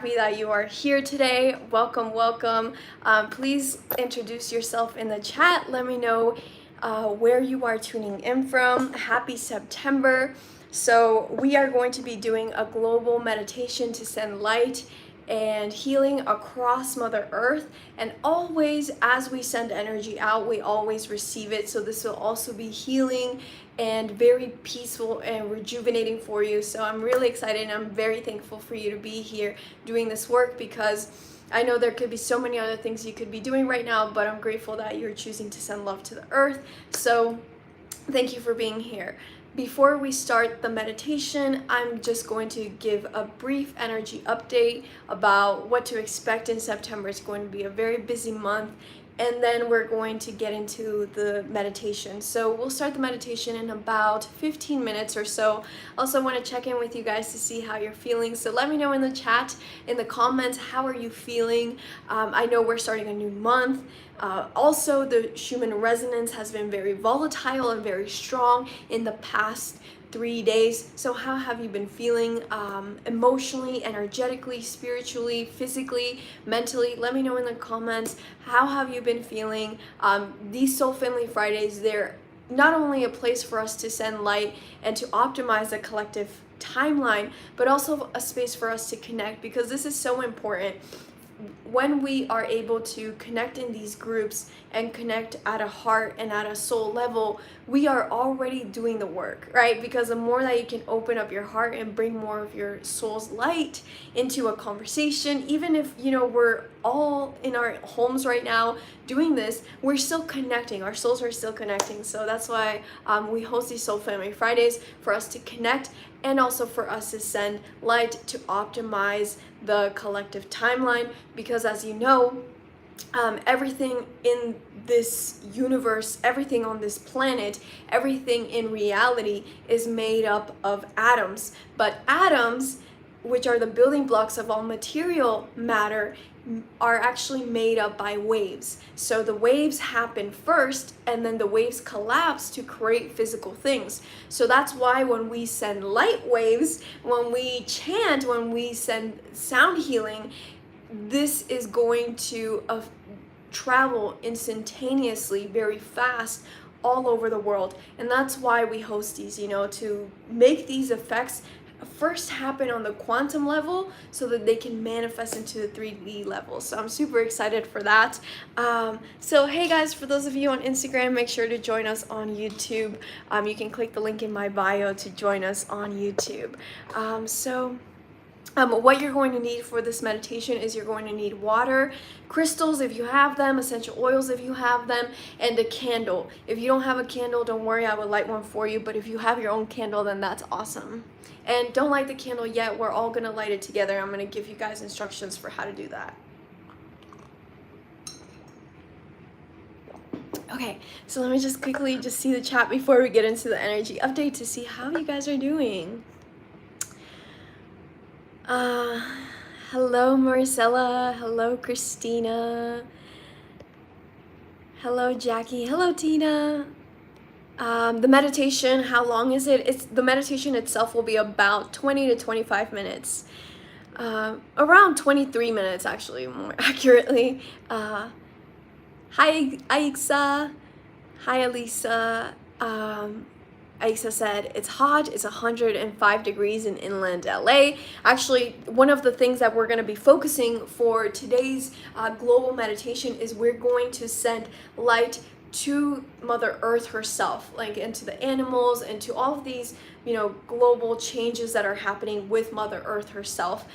Happy that you are here today. Welcome, welcome. Please introduce yourself in the chat. Let me know where you are tuning in from. Happy September. So we are going to be doing a global meditation to send light and healing across Mother Earth. And always, as we send energy out, we always receive it. So this will also be healing and very peaceful and rejuvenating for you. So I'm really excited and I'm very thankful for you to be here doing this work, because I know there could be so many other things you could be doing right now, but I'm grateful that you're choosing to send love to the earth. So thank you for being here. Before we start the meditation, I'm just going to give a brief energy update about what to expect in September. It's going to be a very busy month, and then we're going to get into the meditation. So we'll start the meditation in about 15 minutes or so. Also want to check in with you guys to see how you're feeling. So let me know in the chat, in the comments, how are you feeling? I know we're starting a new month. Also, the Schumann resonance has been very volatile and very strong in the past 3 days. So how have you been feeling emotionally, energetically, spiritually, physically, mentally? Let me know in the comments. How have you been feeling? These Soul Family Fridays, they're not only a place for us to send light and to optimize the collective timeline, but also a space for us to connect, because this is so important. When we are able to connect in these groups and connect at a heart and at a soul level, we are already doing the work, right? Because the more that you can open up your heart and bring more of your soul's light into a conversation, even if, we're all in our homes right now doing this, we're still connecting. Our souls are still connecting. So that's why we host these Soul Family Fridays, for us to connect and also for us to send light to optimize the collective timeline. Because as you know, everything in this universe, everything on this planet, everything in reality is made up of atoms. But atoms, which are the building blocks of all material matter, are actually made up by waves. So the waves happen first, and then the waves collapse to create physical things. So that's why when we send light waves, when we chant, when we send sound healing, this is going to travel instantaneously, very fast, all over the world. And that's why we host these, to make these effects first happen on the quantum level so that they can manifest into the 3D level. So I'm super excited for that. So hey guys, for those of you on Instagram, make sure to join us on YouTube. You can click the link in my bio to join us on YouTube. What you're going to need for this meditation is you're going to need water, crystals if you have them, essential oils if you have them, and a candle. If you don't have a candle, don't worry, I will light one for you, but if you have your own candle, then that's awesome. And don't light the candle yet, we're all going to light it together. I'm going to give you guys instructions for how to do that. Okay, so let me just quickly see the chat before we get into the energy update to see how you guys are doing. Hello Maricela, hello Christina, hello Jackie, hello Tina. The meditation, how long is it? The meditation itself will be about 20 to 25 minutes. Around 23 minutes actually, more accurately. Hi Aixa, hi Elisa. Aisa said, it's hot, it's 105 degrees in inland LA. Actually, one of the things that we're going to be focusing for today's global meditation is we're going to send light to Mother Earth herself, like into the animals and to all of these, global changes that are happening with Mother Earth herself.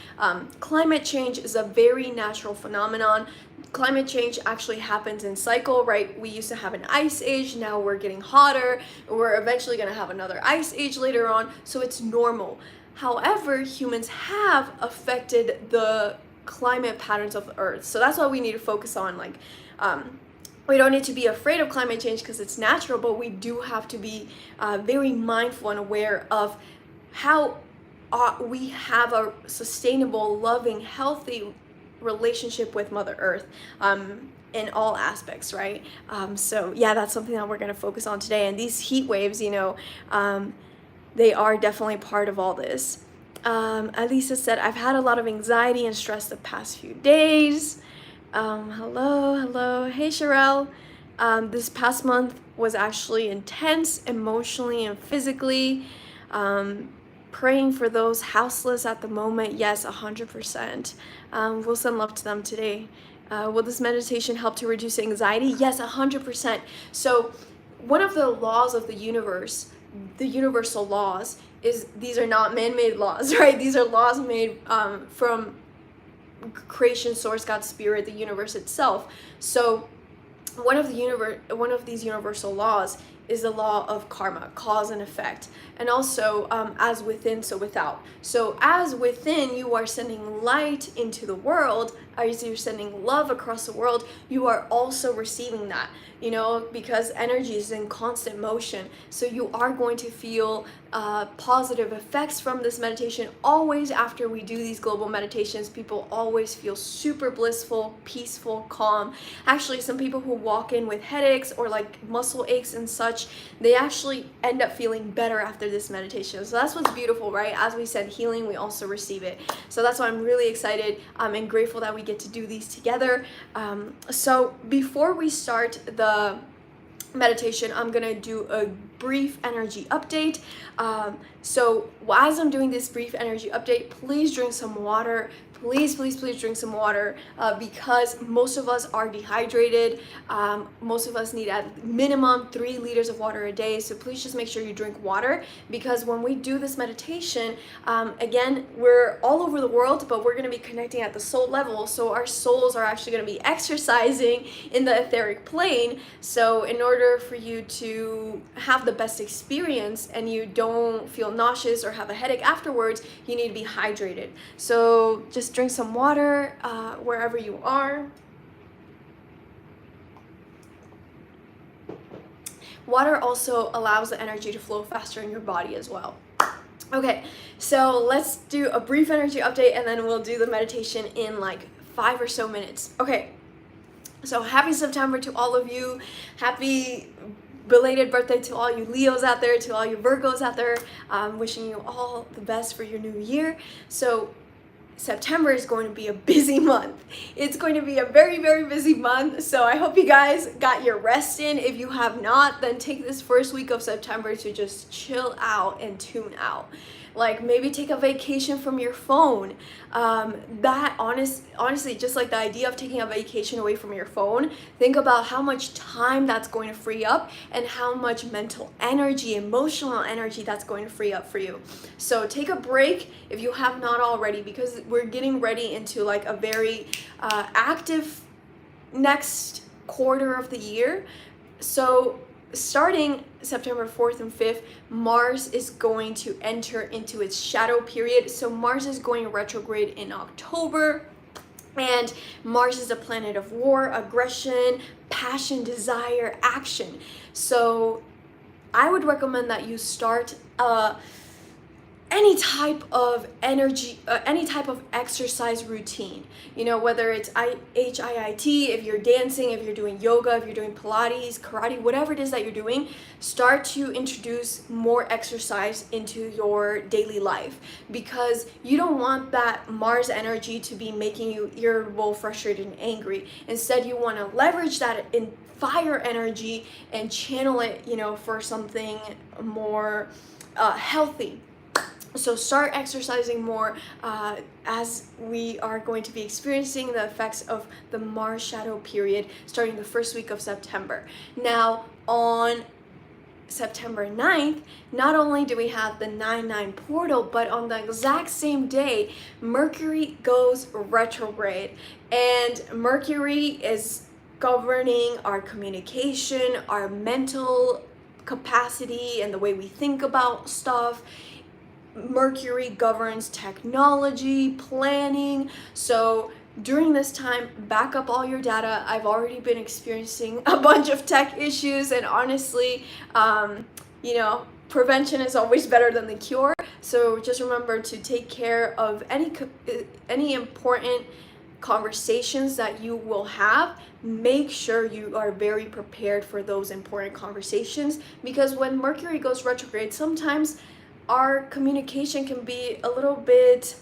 Climate change is a very natural phenomenon. Climate change actually happens in cycle, right? We used to have an ice age, now we're getting hotter, we're eventually going to have another ice age later on, so it's normal. However, humans have affected the climate patterns of the earth, so that's why we need to focus on, we don't need to be afraid of climate change because it's natural, but we do have to be very mindful and aware of how we have a sustainable, loving, healthy relationship with Mother Earth in all aspects, right? So yeah, that's something that we're going to focus on today. And these heat waves, they are definitely part of all this. Alisa said, I've had a lot of anxiety and stress the past few days. Hello. Hey, Sherelle. This past month was actually intense emotionally and physically. Praying for those houseless at the moment. Yes, 100%. We'll send love to them today. Will this meditation help to reduce anxiety? Yes, 100%. So, one of the laws of the universe, the universal laws, is these are not man-made laws, right? These are laws made from creation source, God's spirit, the universe itself. So one of these universal laws is the law of karma, cause and effect, and also as within, so without. So as within, you are sending light into the world, as you're sending love across the world, you are also receiving that, because energy is in constant motion. So you are going to feel positive effects from this meditation. Always after we do these global meditations, people always feel super blissful, peaceful, calm. Actually, some people who walk in with headaches or like muscle aches and such, they actually end up feeling better after this meditation. So that's what's beautiful, right? As we said, healing, we also receive it. So that's why I'm really excited and grateful that we get to do these together. So before we start the meditation, I'm gonna do a brief energy update. So as I'm doing this brief energy update, please drink some water. Please drink some water because most of us are dehydrated. Most of us need at minimum 3 liters of water a day. So please just make sure you drink water, because when we do this meditation, again, we're all over the world, but we're going to be connecting at the soul level. So our souls are actually going to be exercising in the etheric plane. So in order for you to have the best experience and you don't feel nauseous or have a headache afterwards, you need to be hydrated. So just drink some water wherever you are. Water also allows the energy to flow faster in your body as well. Okay, so let's do a brief energy update and then we'll do the meditation in like 5 or so minutes. Okay, so happy September to all of you. Happy belated birthday to all you Leos out there, to all you Virgos out there. Wishing you all the best for your new year. So September is going to be a busy month. It's going to be a very, very busy month. So I hope you guys got your rest in. If you have not, then take this first week of September to just chill out and tune out. Like maybe take a vacation from your phone. Honestly, just like the idea of taking a vacation away from your phone, think about how much time that's going to free up and how much mental energy, emotional energy that's going to free up for you. So take a break if you have not already, because we're getting ready into like a very active next quarter of the year. So starting September 4th and 5th, Mars is going to enter into its shadow period. So Mars is going retrograde in October. And Mars is a planet of war, aggression, passion, desire, action. So I would recommend that you start any type of energy, any type of exercise routine, whether it's HIIT, if you're dancing, if you're doing yoga, if you're doing Pilates, karate, whatever it is that you're doing, start to introduce more exercise into your daily life, because you don't want that Mars energy to be making you irritable, frustrated, and angry. Instead, you want to leverage that in fire energy and channel it, for something more healthy. So start exercising more as we are going to be experiencing the effects of the Mars shadow period starting the first week of September. Now, on September 9th, not only do we have the 9/9 portal, but on the exact same day, Mercury goes retrograde. And Mercury is governing our communication, our mental capacity, and the way we think about stuff. Mercury governs technology, planning. So during this time, back up all your data. I've already been experiencing a bunch of tech issues, and honestly, prevention is always better than the cure. So just remember to take care of any important conversations that you will have. Make sure you are very prepared for those important conversations, because when Mercury goes retrograde, sometimes our communication can be a little bit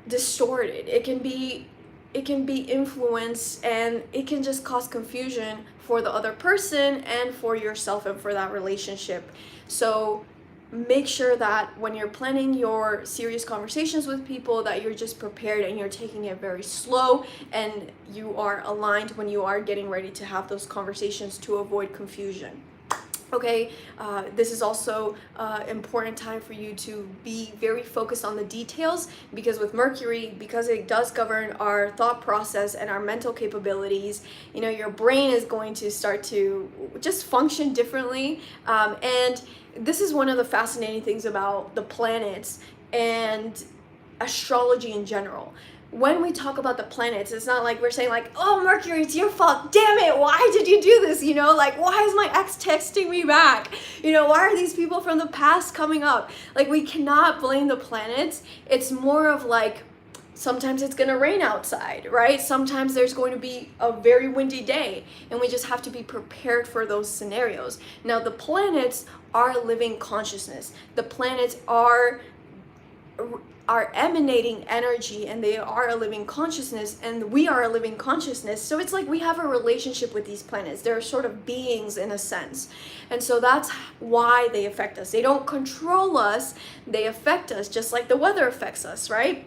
distorted. It can be influenced, and it can just cause confusion for the other person and for yourself and for that relationship. So make sure that when you're planning your serious conversations with people, that you're just prepared and you're taking it very slow, and you are aligned when you are getting ready to have those conversations to avoid confusion. Okay, this is also important time for you to be very focused on the details, because with Mercury, because it does govern our thought process and our mental capabilities, your brain is going to start to just function differently. And this is one of the fascinating things about the planets and astrology in general. When we talk about the planets, it's not like we're saying like, oh, Mercury, it's your fault, damn it, why did you do this? Like, why is my ex texting me back? Why are these people from the past coming up? Like, we cannot blame the planets. It's more of like, sometimes it's going to rain outside, right? Sometimes there's going to be a very windy day, and we just have to be prepared for those scenarios. Now, the planets are living consciousness. The planets are emanating energy, and they are a living consciousness, and we are a living consciousness. So it's like we have a relationship with these planets. They're sort of beings in a sense, and so that's why they affect us. They don't control us, they affect us, just like the weather affects us, right?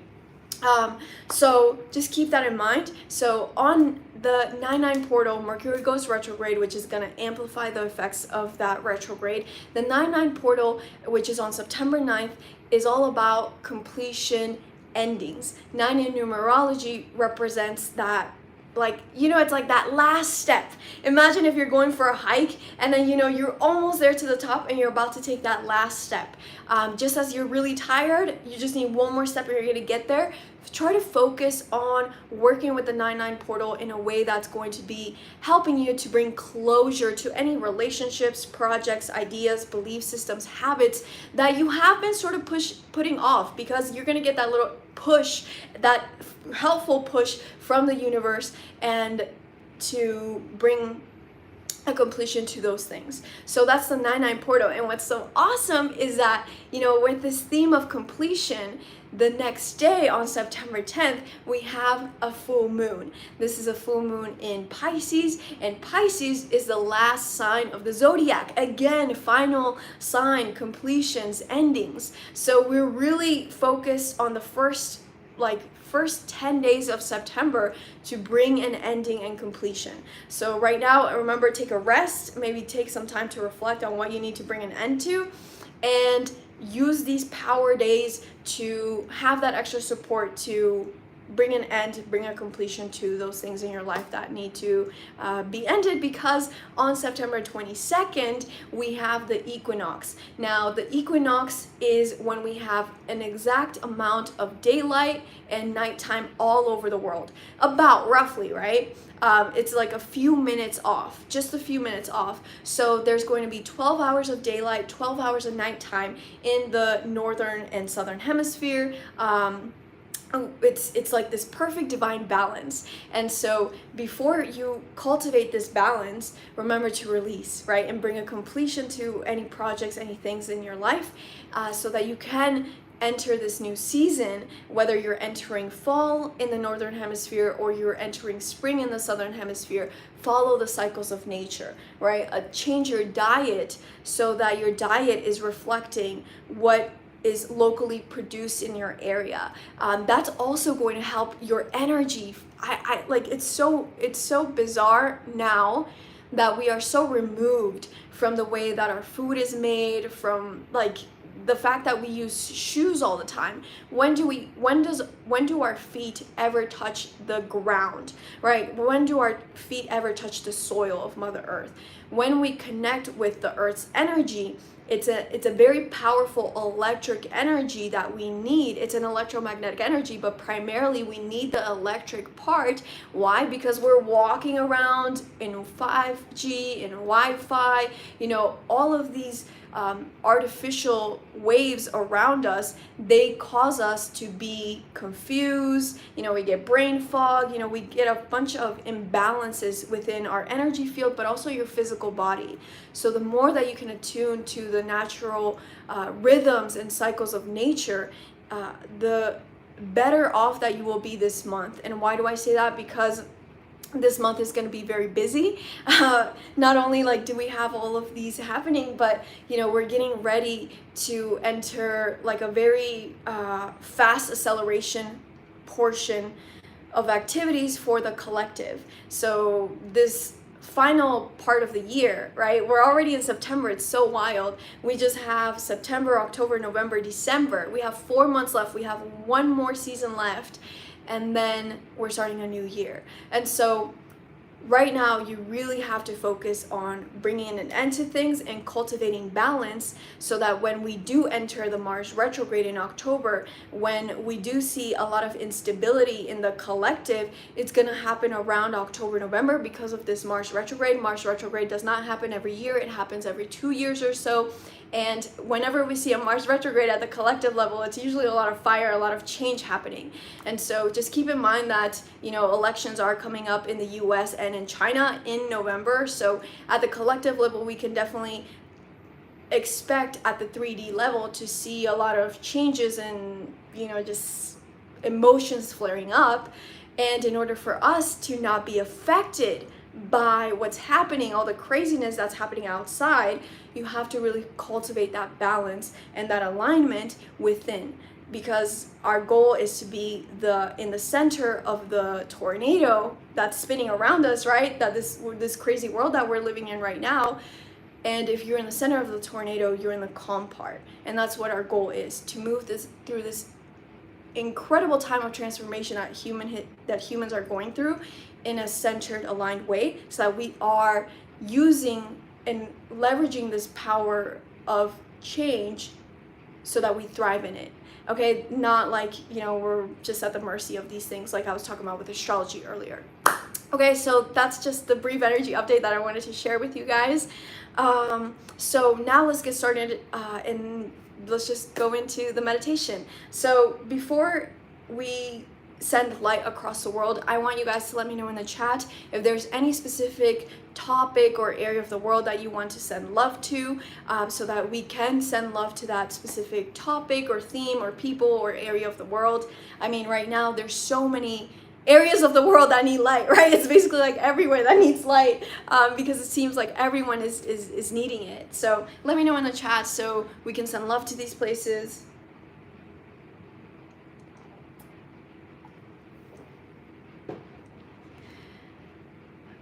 So just keep that in mind. So on the 9-9 portal, Mercury goes retrograde, which is going to amplify the effects of that retrograde. The 9-9 portal, which is on September 9th, is all about completion, endings. 9 in numerology represents that, like, it's like that last step. Imagine if you're going for a hike, and then you're almost there to the top, and you're about to take that last step. Just as you're really tired, you just need one more step and you're going to get there. Try to focus on working with the 9-9 portal in a way that's going to be helping you to bring closure to any relationships, projects, ideas, belief systems, habits that you have been sort of putting off, because you're going to get that little push, that helpful push from the universe, and to bring a completion to those things. So that's the 9-9 portal. And what's so awesome is that, with this theme of completion, the next day on September 10th, we have a full moon. This is a full moon in Pisces, and Pisces is the last sign of the zodiac. Again, final sign, completions, endings. So we're really focused on the first 10 days of September to bring an ending and completion. So right now, remember, take a rest, maybe take some time to reflect on what you need to bring an end to, and use these power days to have that extra support to bring an end, bring a completion to those things in your life that need to be ended, because on September 22nd, we have the equinox. Now, the equinox is when we have an exact amount of daylight and nighttime all over the world, about roughly, right? It's like a few minutes off, just a few minutes off. So there's going to be 12 hours of daylight, 12 hours of nighttime in the northern and southern hemisphere. It's like this perfect divine balance. And so before you cultivate this balance, remember to release, right? And bring a completion to any projects, any things in your life, so that you can enter this new season, whether you're entering fall in the northern hemisphere or you're entering spring in the southern hemisphere. Follow the cycles of nature, right? Change your diet so that your diet is reflecting what is locally produced in your area. That's also going to help your energy. I like, it's so bizarre now that we are so removed from the way that our food is made, from like the fact that we use shoes all the time. When do our feet ever touch the ground, right? When do our feet ever touch the soil of Mother Earth? When we connect with the Earth's energy, it's a very powerful electric energy that we need. It's an electromagnetic energy, but primarily we need the electric part. Why? Because we're walking around in 5G, in Wi-Fi, all of these artificial waves around us, they cause us to be confused. We get brain fog. We get a bunch of imbalances within our energy field, but also your physical body. So the more that you can attune to the natural rhythms and cycles of nature, the better off that you will be this month. And why do I say that? Because this month is going to be very busy. Not only do we have all of these happening, but we're getting ready to enter a very fast acceleration portion of activities for the collective. So this final part of the year, right? We're already in September. It's so wild. We just have September, October, November, December. We have 4 months left. We have one more season left. And then we're starting a new year. And so right now you really have to focus on bringing an end to things and cultivating balance, so that when we do enter the Mars retrograde in October, when we do see a lot of instability in the collective, it's going to happen around October, November because of this Mars retrograde. Mars retrograde does not happen every year. It happens every 2 years or so. And whenever we see a Mars retrograde at the collective level, it's usually a lot of fire, a lot of change happening. And so just keep in mind that, elections are coming up in the US and in China in November. So at the collective level, we can definitely expect at the 3D level to see a lot of changes and, just emotions flaring up. And in order for us to not be affected by what's happening, all the craziness that's happening outside, you have to really cultivate that balance and that alignment within, because our goal is to be in the center of the tornado that's spinning around us, right? That this crazy world that we're living in right now. And if you're in the center of the tornado, you're in the calm part. And that's what our goal is, to move through this incredible time of transformation that humans are going through in a centered, aligned way, so that we are using and leveraging this power of change so that we thrive in it. Okay, not we're just at the mercy of these things like I was talking about with astrology earlier. Okay, so that's just the brief energy update that I wanted to share with you guys. So now let's get started and let's just go into the meditation. So before we send light across the world, I want you guys to let me know in the chat if there's any specific topic or area of the world that you want to send love to, so that we can send love to that specific topic or theme or people or area of the world. I mean, right now there's so many areas of the world that need light, right? It's basically everywhere that needs light, because it seems like everyone is needing it. So let me know in the chat so we can send love to these places.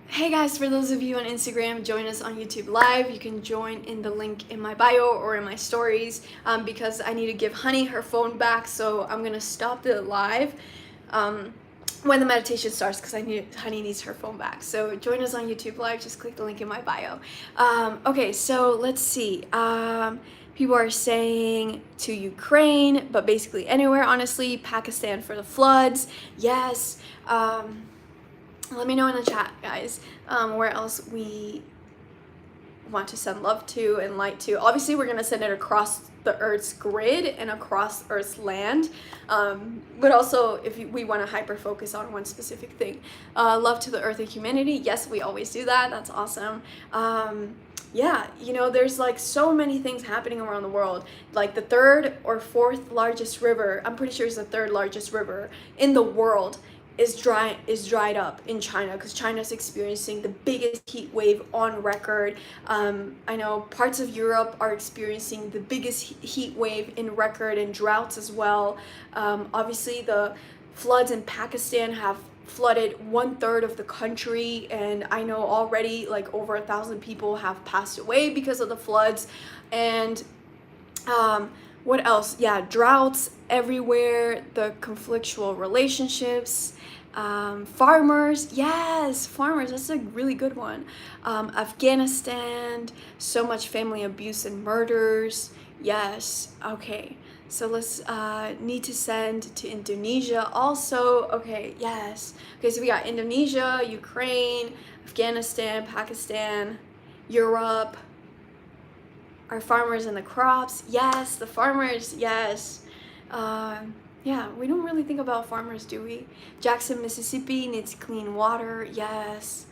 Hey guys, for those of you on Instagram, join us on YouTube Live. You can join in the link in my bio or in my stories, because I need to give Honey her phone back, so I'm gonna stop the live when the meditation starts, because Honey needs her phone back. So join us on YouTube Live, just click the link in my bio. Okay, so let's see. People are saying to Ukraine, but basically anywhere, honestly. Pakistan for the floods, yes. Let me know in the chat, guys, where else we want to send love to and light to. Obviously, we're going to send it across the Earth's grid and across Earth's land, but also if we want to hyper focus on one specific thing. Love to the Earth and humanity. Yes, we always do that. That's awesome. Yeah, there's so many things happening around the world. The third or fourth largest river, I'm pretty sure it's the third largest river in the world, is dried up in China, because China's experiencing the biggest heat wave on record. I know parts of Europe are experiencing the biggest heat wave in record, and droughts as well. Obviously the floods in Pakistan have flooded 1/3 of the country, and I know already over 1,000 people have passed away because of the floods. And what else? Yeah, droughts everywhere, the conflictual relationships, farmers, yes, farmers, that's a really good one. Afghanistan, so much family abuse and murders, yes. Okay, so let's need to send to Indonesia also. Okay, yes. Okay, so we got Indonesia, Ukraine, Afghanistan, Pakistan, Europe. our farmers and the crops. Yes, the farmers, yes. Yeah, we don't really think about farmers, do we? Jackson, Mississippi needs clean water. Yes.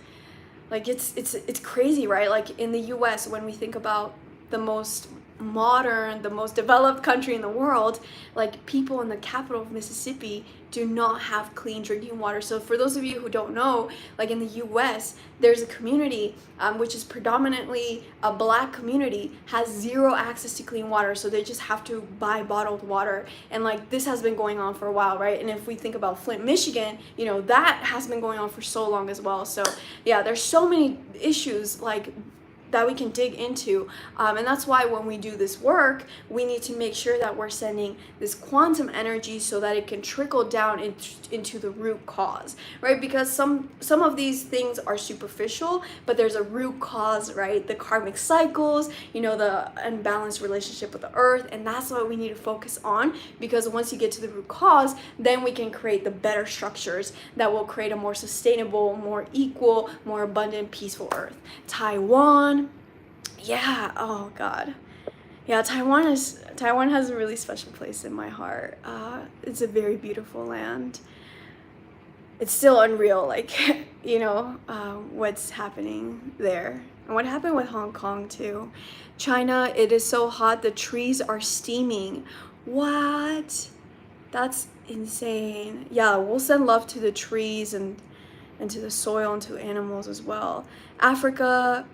Like it's crazy, right? Like in the US, when we think about the most modern, the most developed country in the world, like people in the capital of Mississippi do not have clean drinking water. So for those of you who don't know, like in the US, there's a community which is predominantly a black community, has zero access to clean water. So they just have to buy bottled water. And like this has been going on for a while, right? And if we think about Flint, Michigan, you know, that has been going on for so long as well. So yeah, there's so many issues like that we can dig into, and that's why when we do this work, we need to make sure that we're sending this quantum energy so that it can trickle down into the root cause, right? Because some of these things are superficial, but there's a root cause, right? The karmic cycles, you know, the unbalanced relationship with the earth, and that's what we need to focus on, because once you get to the root cause, then we can create the better structures that will create a more sustainable, more equal, more abundant, peaceful earth. Taiwan, yeah, oh god, yeah, Taiwan has a really special place in my heart. It's a very beautiful land. It's still unreal, like you know, what's happening there and what happened with Hong Kong too. China, it is so hot, the trees are steaming. What? That's insane. Yeah, we'll send love to the trees and to the soil and to animals as well. Africa,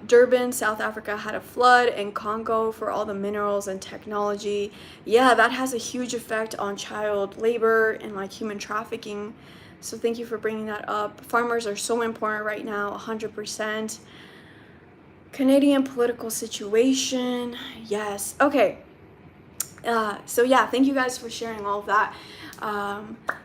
Durban, South Africa had a flood, and Congo for all the minerals and technology. Yeah, that has a huge effect on child labor and like human trafficking. So thank you for bringing that up. Farmers are so important right now, 100%. Canadian political situation, yes. Okay. So yeah, thank you guys for sharing all of that.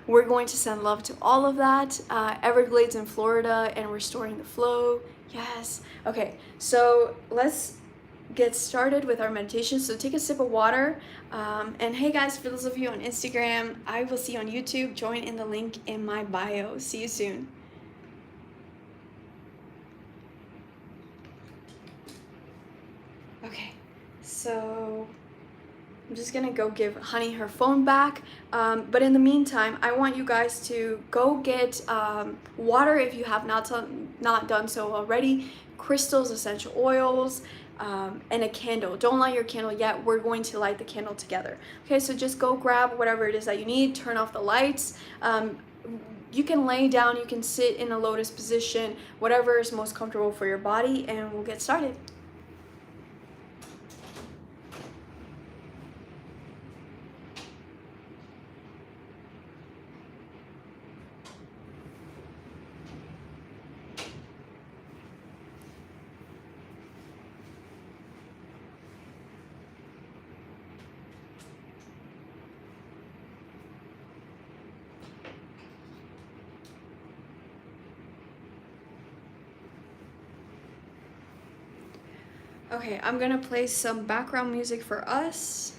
We're going to send love to all of that. Everglades in Florida and restoring the flow. Yes. Okay, so let's get started with our meditation. So take a sip of water. And hey guys, for those of you on Instagram, I will see you on YouTube. Join in the link in my bio. See you soon. Okay, so I'm just gonna go give Honey her phone back, but in the meantime, I want you guys to go get water if you have not done so already, crystals, essential oils, and a candle. Don't light your candle yet. We're going to light the candle together. Okay, so just go grab whatever it is that you need, turn off the lights. You can lay down, you can sit in a lotus position, whatever is most comfortable for your body, and we'll get started. Okay, I'm gonna play some background music for us.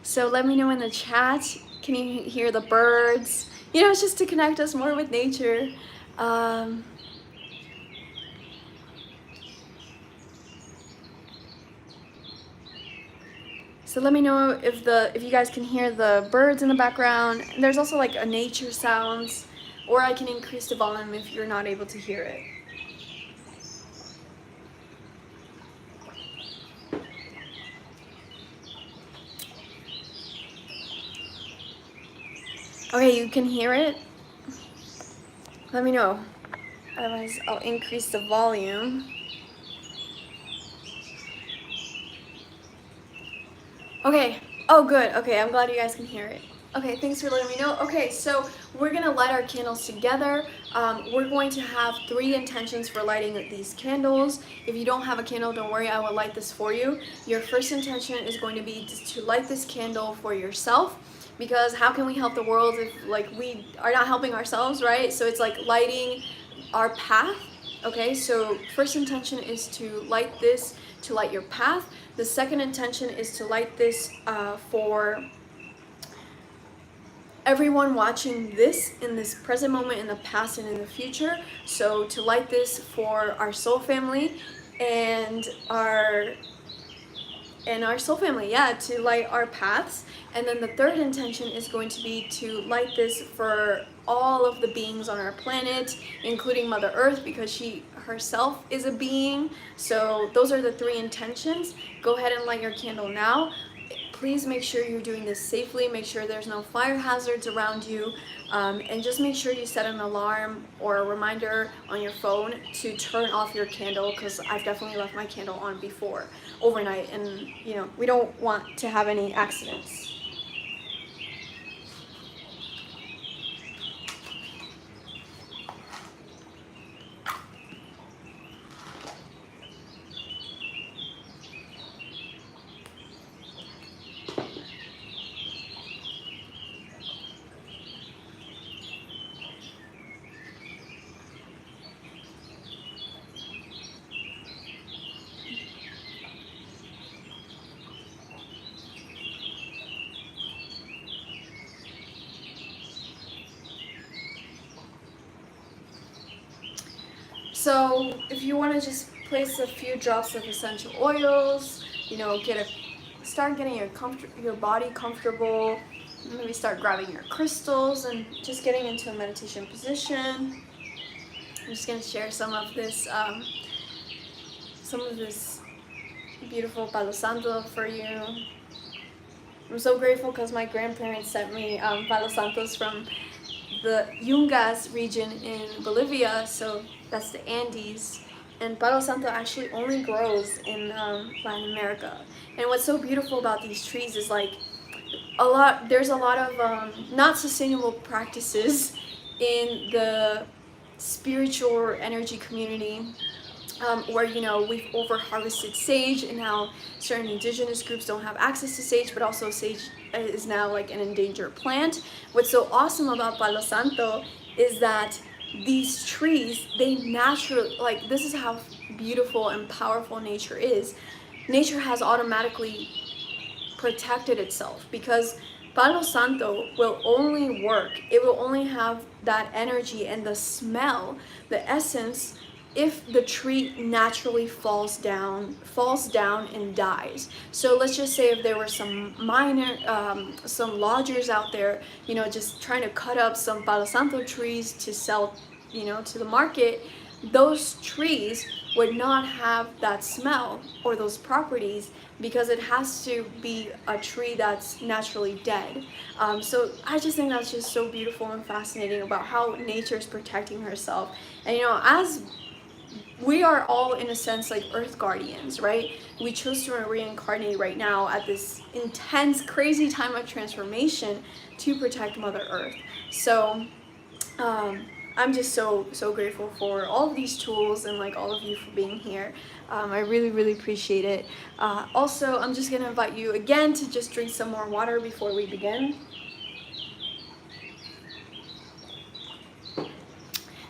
So let me know in the chat, can you hear the birds? You know, it's just to connect us more with nature. So let me know if you guys can hear the birds in the background. There's also like a nature sounds, or I can increase the volume if you're not able to hear it. Okay, you can hear it? Let me know. Otherwise, I'll increase the volume. Okay. Oh, good. Okay, I'm glad you guys can hear it. Okay, thanks for letting me know. Okay, so we're gonna light our candles together. We're going to have 3 intentions for lighting these candles. If you don't have a candle, don't worry, I will light this for you. Your first intention is going to be to light this candle for yourself, because how can we help the world if like we are not helping ourselves, right? So it's like lighting our path. Okay, so first intention is to light this to light your path. The second intention is to light this for everyone watching this in this present moment, in the past, and in the future. So to light this for our soul family. and our soul family, yeah, to light our paths. And then the third intention is going to be to light this for all of the beings on our planet, including Mother Earth, because she herself is a being. So those are the three intentions. Go ahead and light your candle now. Please make sure you're doing this safely. Make sure there's no fire hazards around you, and just make sure you set an alarm or a reminder on your phone to turn off your candle, because I've definitely left my candle on before overnight, and we don't want to have any accidents. So if you want to just place a few drops of essential oils, start getting your body comfortable. Maybe start grabbing your crystals and just getting into a meditation position. I'm just gonna share some of this beautiful Palo Santo for you. I'm so grateful because my grandparents sent me Palo Santos from the Yungas region in Bolivia, so that's the Andes. And Palo Santo actually only grows in Latin America. And what's so beautiful about these trees is there's a lot of not sustainable practices in the spiritual or energy community, where we've over harvested sage, and now certain indigenous groups don't have access to sage, but also sage is now like an endangered plant. What's so awesome about Palo Santo is that these trees, they naturally, this is how beautiful and powerful nature is. Nature has automatically protected itself, because Palo Santo will only work, it will only have that energy and the smell, the essence, if the tree naturally falls down and dies. So let's just say if there were some some lodgers out there, just trying to cut up some Palo Santo trees to sell, to the market, those trees would not have that smell or those properties, because it has to be a tree that's naturally dead. So I just think that's just so beautiful and fascinating about how nature is protecting herself. And as we are all, in a sense, like earth guardians, right? We chose to reincarnate right now at this intense, crazy time of transformation to protect Mother Earth. So I'm just so grateful for all of these tools and all of you for being here. I really appreciate it. Also, I'm just gonna invite you again to just drink some more water before we begin.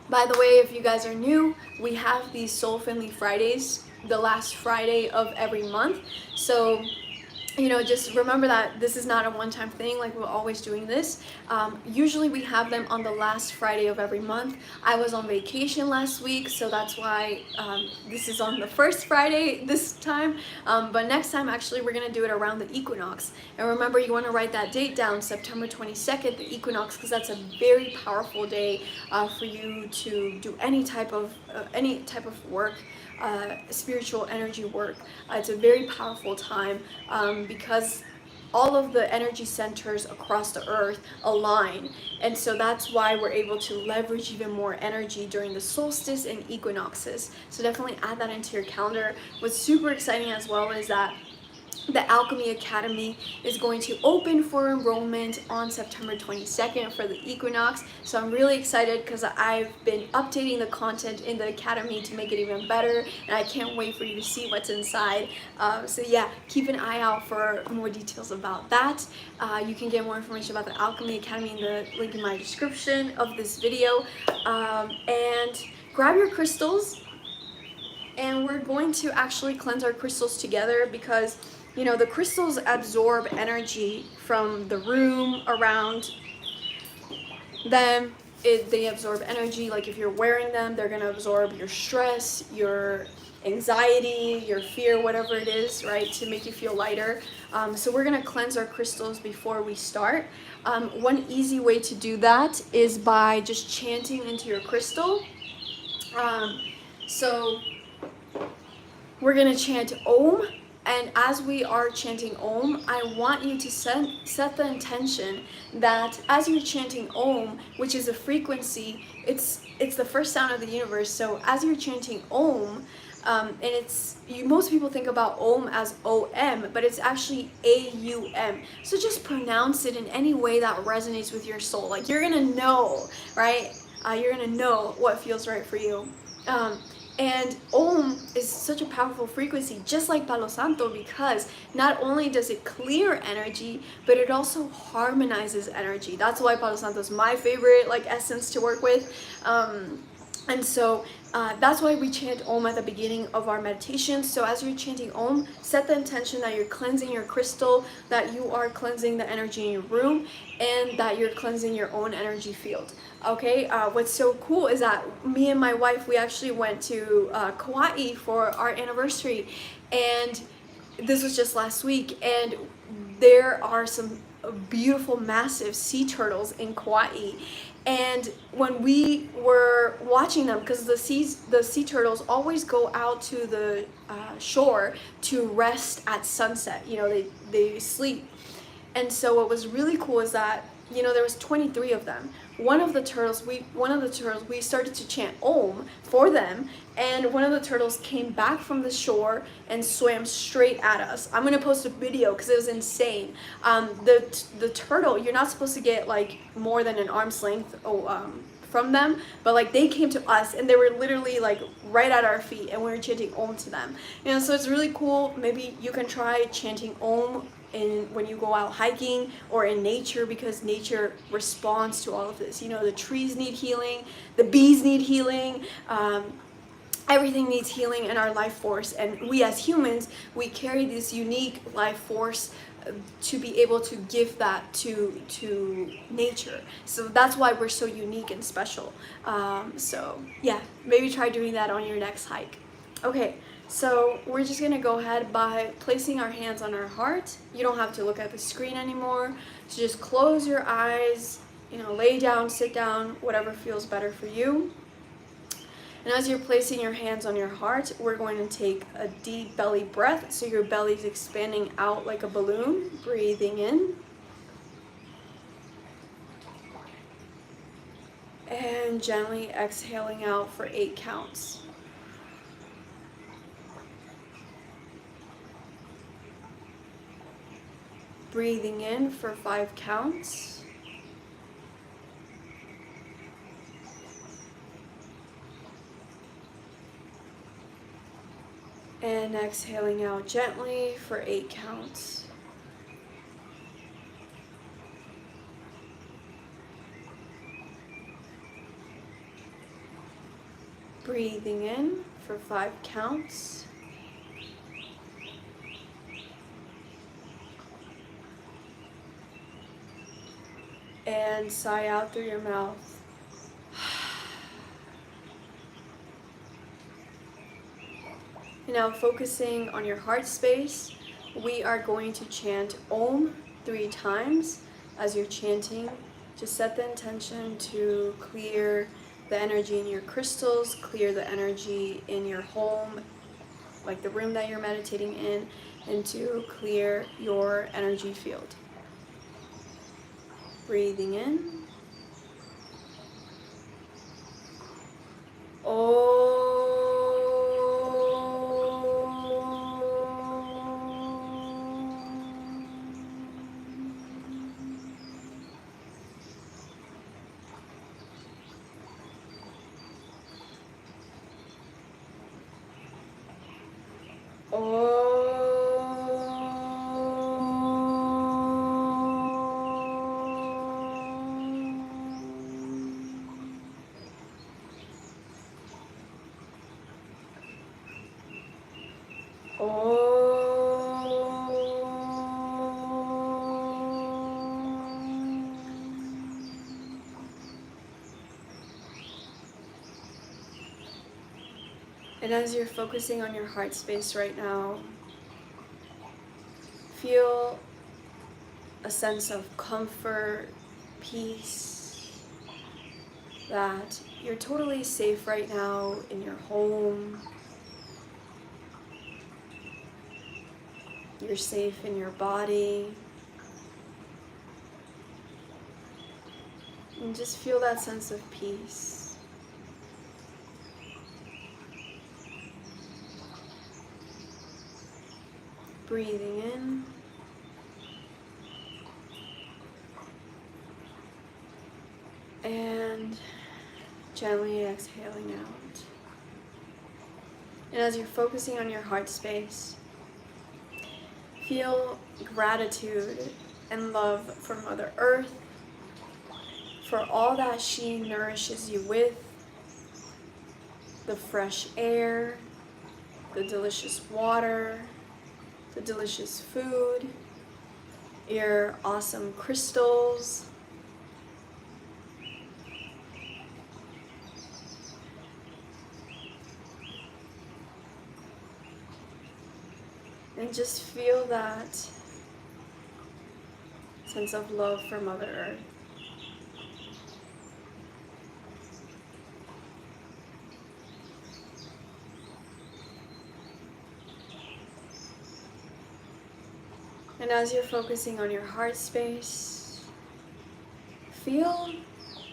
By the way, if you guys are new, we have these Soul Friendly Fridays, the last Friday of every month. So just remember that this is not a one-time thing, we're always doing this. Usually we have them on the last Friday of every month. I was on vacation last week, so that's why this is on the first Friday this time. But next time, actually, we're gonna do it around the equinox. And remember, you wanna write that date down, September 22nd, the equinox, because that's a very powerful day for you to do any type of work. Spiritual energy work. It's a very powerful time because all of the energy centers across the earth align, and so that's why we're able to leverage even more energy during the solstice and equinoxes. So definitely add that into your calendar. What's super exciting as well is that the Alchemy Academy is going to open for enrollment on September 22nd for the equinox. So I'm really excited because I've been updating the content in the Academy to make it even better, and I can't wait for you to see what's inside. So yeah, keep an eye out for more details about that. You can get more information about the Alchemy Academy in the link in my description of this video. And grab your crystals, and we're going to actually cleanse our crystals together, because the crystals absorb energy from the room around them. They absorb energy. If you're wearing them, they're going to absorb your stress, your anxiety, your fear, whatever it is, right, to make you feel lighter. So we're going to cleanse our crystals before we start. One easy way to do that is by just chanting into your crystal. So we're going to chant Om. And as we are chanting Om, I want you to set the intention that as you're chanting Om, which is a frequency, it's the first sound of the universe. So as you're chanting Om, and most people think about Om as O-M, but it's actually A-U-M. So just pronounce it in any way that resonates with your soul. Like you're gonna know, right? You're gonna know what feels right for you. And Om is such a powerful frequency, just like Palo Santo, because not only does it clear energy, but it also harmonizes energy. That's why Palo Santo is my favorite essence to work with. And so that's why we chant Om at the beginning of our meditation. So as you're chanting Om, set the intention that you're cleansing your crystal, that you are cleansing the energy in your room, and that you're cleansing your own energy field. Okay, what's so cool is that me and my wife, we actually went to Kauai for our anniversary, and this was just last week, and there are some beautiful massive sea turtles in Kauai. And when we were watching them, because the sea turtles always go out to the shore to rest at sunset, they sleep. And so what was really cool is that there was 23 of them. One of the turtles, we started to chant Om for them, and one of the turtles came back from the shore and swam straight at us. I'm gonna post a video because it was insane. The turtle, you're not supposed to get more than an arm's length from them, but they came to us and they were literally right at our feet, and we were chanting Om to them. So it's really cool. Maybe you can try chanting Om when you go out hiking or in nature, because nature responds to all of this. The trees need healing, the bees need healing, everything needs healing in our life force, and we as humans, we carry this unique life force to be able to give that to nature. So that's why we're so unique and special. So yeah, maybe try doing that on your next hike. Okay, so we're just gonna go ahead by placing our hands on our heart. You don't have to look at the screen anymore. So just close your eyes, lay down, sit down, whatever feels better for you. And as you're placing your hands on your heart, we're going to take a deep belly breath. So your belly's expanding out like a balloon, breathing in. And gently exhaling out for 8 counts. Breathing in for 5 counts. And exhaling out gently for 8 counts. Breathing in for 5 counts. And sigh out through your mouth. And now focusing on your heart space, we are going to chant Om 3 times. As you're chanting, just set the intention to clear the energy in your crystals, clear the energy in your home, like the room that you're meditating in, and to clear your energy field. Breathing in. And as you're focusing on your heart space right now, feel a sense of comfort, peace, that you're totally safe right now in your home. You're safe in your body. And just feel that sense of peace. Breathing in. And gently exhaling out. And as you're focusing on your heart space, feel gratitude and love for Mother Earth, for all that she nourishes you with, the fresh air, the delicious water, the delicious food, your awesome crystals, and just feel that sense of love for Mother Earth. And as you're focusing on your heart space, feel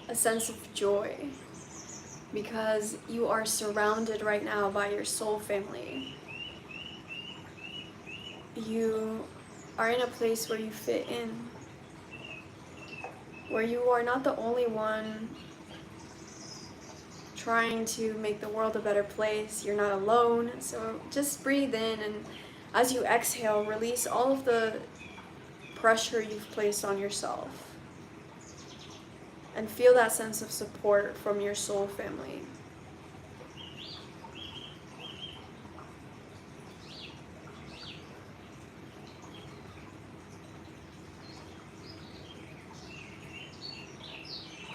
a sense of joy, because you are surrounded right now by your soul family. You are in a place where you fit in, where you are not the only one trying to make the world a better place. You're not alone. So just breathe in, and as you exhale, release all of the pressure you've placed on yourself. And feel that sense of support from your soul family.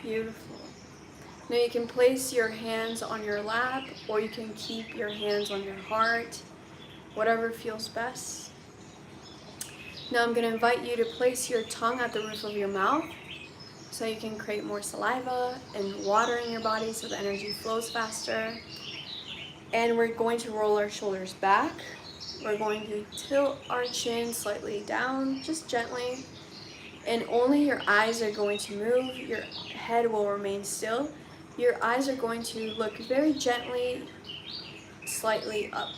Beautiful. Now you can place your hands on your lap, or you can keep your hands on your heart, whatever feels best. Now I'm going to invite you to place your tongue at the roof of your mouth so you can create more saliva and water in your body so the energy flows faster. And we're going to roll our shoulders back. We're going to tilt our chin slightly down, just gently. And only your eyes are going to move. Your head will remain still. Your eyes are going to look very gently, slightly up,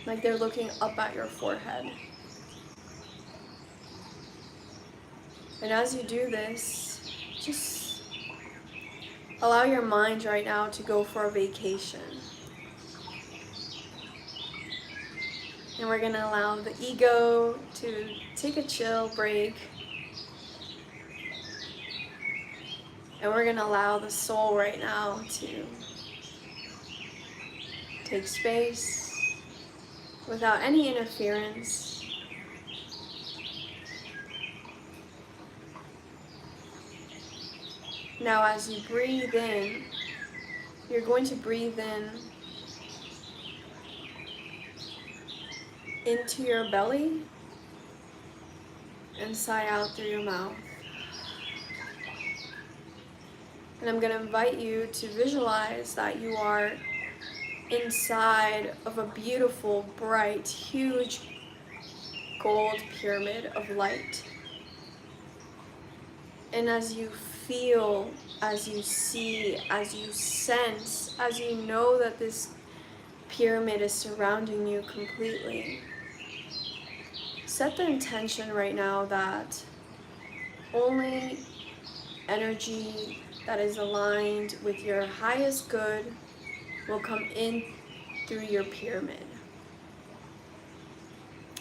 like they're looking up at your forehead. And as you do this, just allow your mind right now to go for a vacation. And we're going to allow the ego to take a chill break. And we're going to allow the soul right now to take space without any interference. Now as you breathe in, you're going to breathe in into your belly and sigh out through your mouth. And I'm going to invite you to visualize that you are inside of a beautiful, bright, huge gold pyramid of light. And as you feel, as you see, as you sense, as you know that this pyramid is surrounding you completely, set the intention right now that only energy that is aligned with your highest good will come in through your pyramid.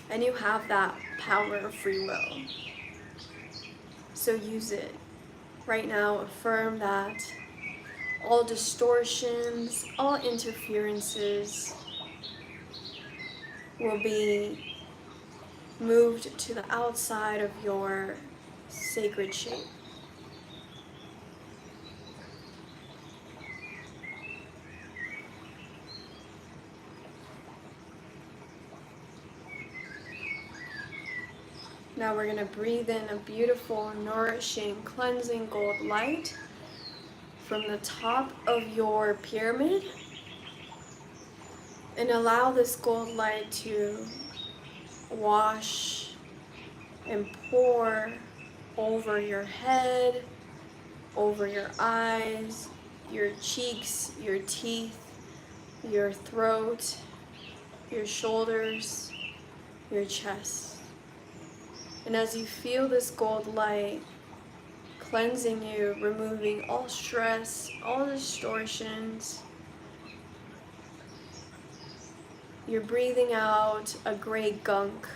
And you have that power of free will. So use it. Right now, affirm that all distortions, all interferences will be moved to the outside of your sacred shape. Now we're going to breathe in a beautiful, nourishing, cleansing gold light from the top of your pyramid. And allow this gold light to wash and pour over your head, over your eyes, your cheeks, your teeth, your throat, your shoulders, your chest. And as you feel this gold light cleansing you, removing all stress, all distortions, you're breathing out a gray gunk.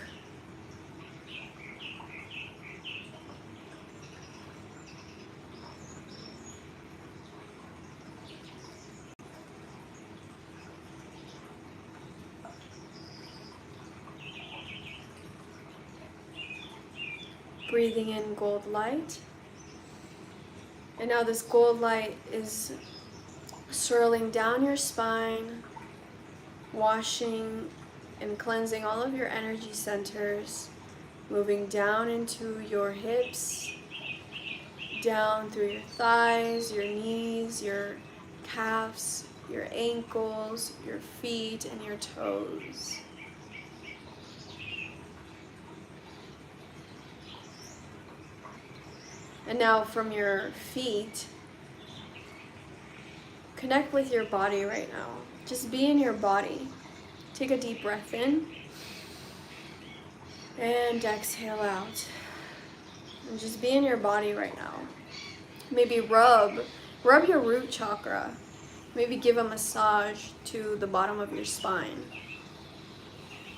Breathing in gold light. And now this gold light is swirling down your spine, washing and cleansing all of your energy centers, moving down into your hips, down through your thighs, your knees, your calves, your ankles, your feet, and your toes. And now from your feet, connect with your body right now. Just be in your body. Take a deep breath in and exhale out. And just be in your body right now. Maybe rub your root chakra. Maybe give a massage to the bottom of your spine.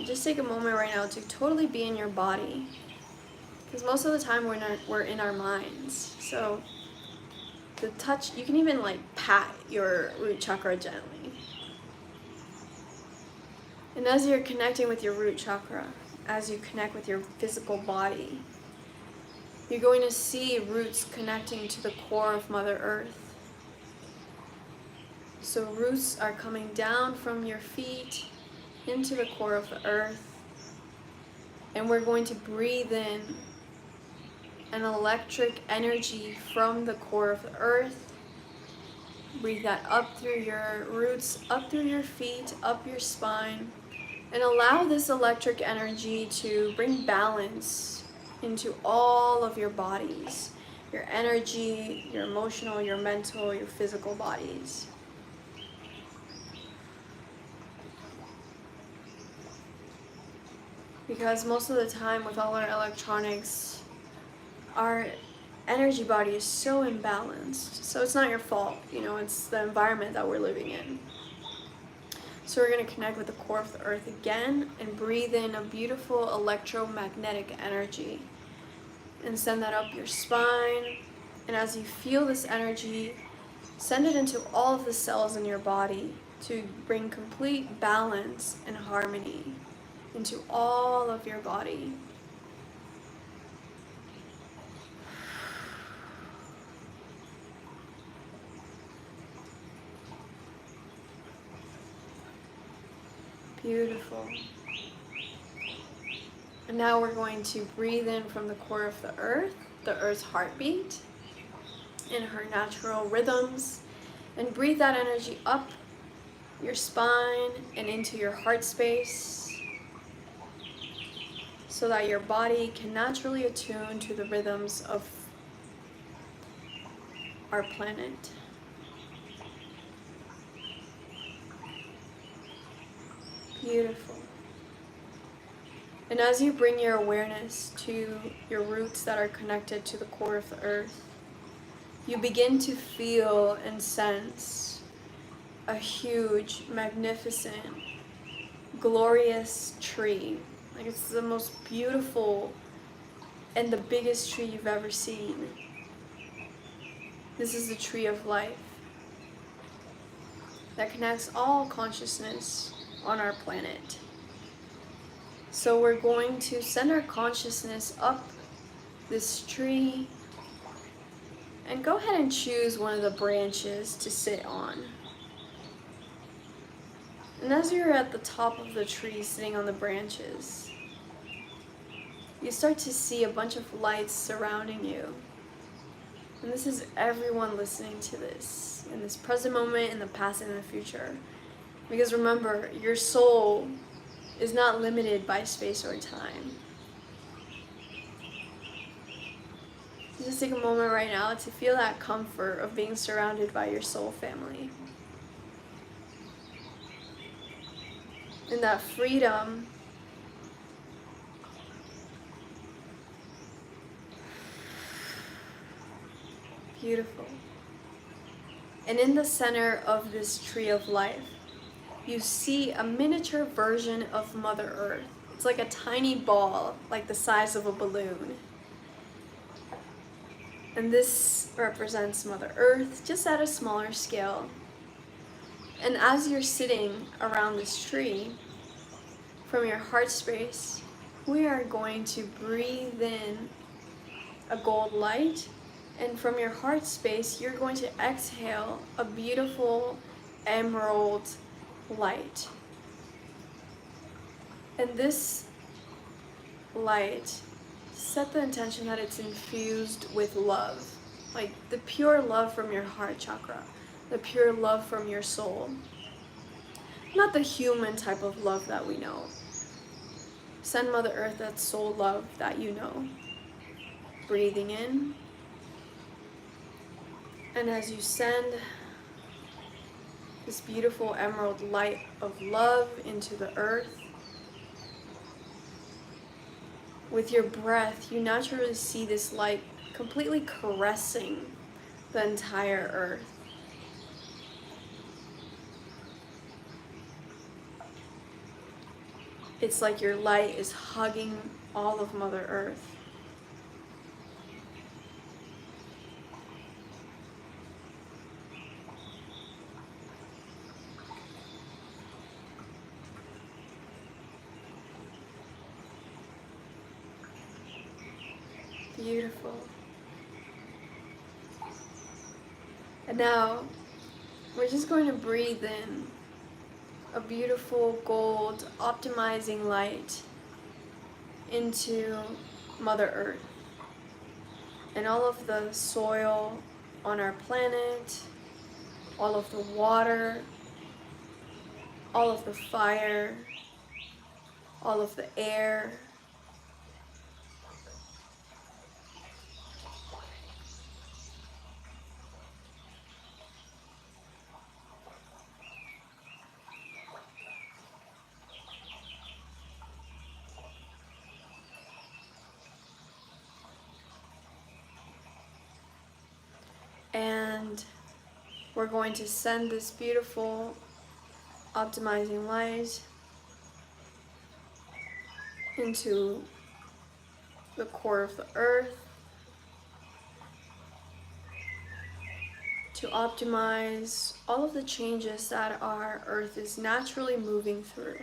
Just take a moment right now to totally be in your body. Because most of the time we're in our minds. So the touch, you can even like pat your root chakra gently. And as you're connecting with your root chakra, as you connect with your physical body, you're going to see roots connecting to the core of Mother Earth. So roots are coming down from your feet into the core of the earth. And we're going to breathe in an electric energy from the core of the earth. Breathe that up through your roots, up through your feet, up your spine, and allow this electric energy to bring balance into all of your bodies, your energy, your emotional, your mental, your physical bodies. Because most of the time with all our electronics, our energy body is so imbalanced. So it's not your fault, it's the environment that we're living in. So we're going to connect with the core of the earth again and breathe in a beautiful electromagnetic energy and send that up your spine. And as you feel this energy, send it into all of the cells in your body to bring complete balance and harmony into all of your body. Beautiful. And now we're going to breathe in from the core of the earth's heartbeat, in her natural rhythms, and breathe that energy up your spine and into your heart space so that your body can naturally attune to the rhythms of our planet. Beautiful. And as you bring your awareness to your roots that are connected to the core of the earth, you begin to feel and sense a huge, magnificent, glorious tree. Like it's the most beautiful and the biggest tree you've ever seen. This is the tree of life that connects all consciousness on our planet. So we're going to send our consciousness up this tree and go ahead and choose one of the branches to sit on. And as you're at the top of the tree sitting on the branches, you start to see a bunch of lights surrounding you. And this is everyone listening to this, in this present moment, in the past, and in the future. Because remember, your soul is not limited by space or time. Just take a moment right now to feel that comfort of being surrounded by your soul family. And that freedom beautiful. And in the center of this tree of life, you see a miniature version of Mother Earth. It's like a tiny ball, like the size of a balloon. And this represents Mother Earth, just at a smaller scale. And as you're sitting around this tree, from your heart space, we are going to breathe in a gold light. And from your heart space, you're going to exhale a beautiful emerald light. And this light, set the intention that it's infused with love, like the pure love from your heart chakra, the pure love from your soul. Not the human type of love that we know. Send Mother Earth that soul love that you know. Breathing in. And as you send this beautiful emerald light of love into the earth, with your breath, you naturally see this light completely caressing the entire earth. It's like your light is hugging all of Mother Earth. Beautiful. And now, we're just going to breathe in a beautiful gold optimizing light into Mother Earth and all of the soil on our planet, all of the water, all of the fire, all of the air. And we're going to send this beautiful optimizing light into the core of the earth to optimize all of the changes that our earth is naturally moving through.